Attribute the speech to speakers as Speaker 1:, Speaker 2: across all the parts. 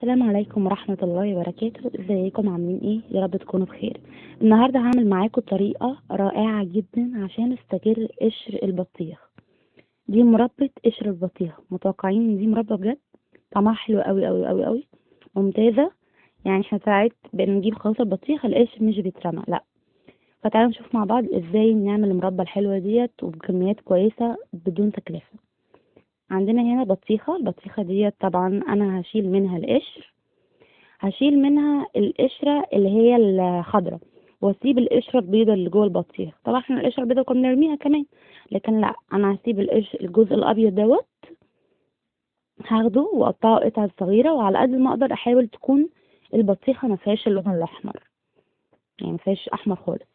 Speaker 1: السلام عليكم ورحمة الله وبركاته. ازيكم عاملين ايه؟ يا رب تكونوا بخير. النهاردة هعمل معاكم طريقة رائعة جدا عشان استغل قشر البطيخ. دي مربى قشر البطيخ. متوقعين ان دي مربى بجد؟ طعمها حلو قوي قوي قوي قوي، ممتازة. يعني احنا ساعات بنجيب خلاص البطيخ القشر مش بيترمى، لا. فتعالوا نشوف مع بعض ازاي نعمل المربى الحلوة ديت وبكميات كويسة بدون تكلفة. عندنا هنا بطيخة. البطيخة ديت طبعا انا هشيل منها القشر، هشيل منها القشرة اللي هي الخضرة، واسيب القشرة البيضة اللي جوه البطيخ. طبعا احنا القشرة البيضة كنا نرميها كمان، لكن لا، انا هسيب الجزء الابيض دوت. هاخده واقطعه قطع صغيرة، وعلى قد ما اقدر احاول تكون البطيخة ما فيهاش اللون الاحمر، يعني ما فيهاش احمر خالص.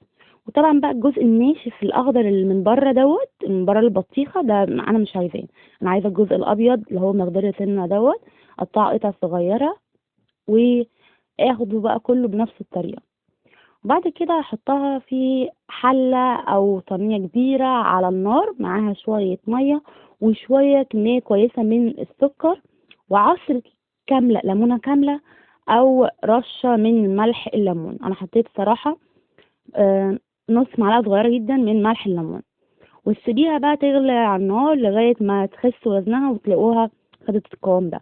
Speaker 1: وطبعا بقى الجزء الناشف الاخضر اللي من بره دوت، من بره البطيخة ده انا مش عايزاه. انا عايزة الجزء الابيض اللي هو مقدار سنة دوت، اقطعه قطع صغيرة واخده بقى كله بنفس الطريقة. بعد كده هحطها في حلة او صينية كبيرة على النار، معاها شوية مية وشوية كمية كويسة من السكر، وعصرة كاملة ليمونة كاملة، او رشة من ملح الليمون. انا حطيت صراحة نص معلقة صغيرة جدا من ملح الليمون. وتسيبيها بقى تغلي على النار لغاية ما تخس وزنها وتلاقوها خدت القوام ده.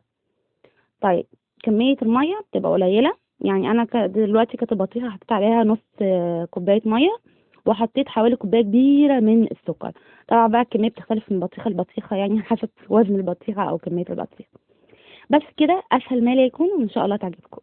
Speaker 1: طيب، كمية المية بتبقى قليلة. يعني أنا دلوقتي كانت البطيخة حطيت عليها نص كوباية مية، وحطيت حوالي كوباية كبيرة من السكر. طبعا بقى الكمية بتختلف من بطيخة لبطيخة، يعني حسب وزن البطيخة أو كمية البطيخة. بس كده أسهل ما لا يكون، وإن شاء الله تعجبكم.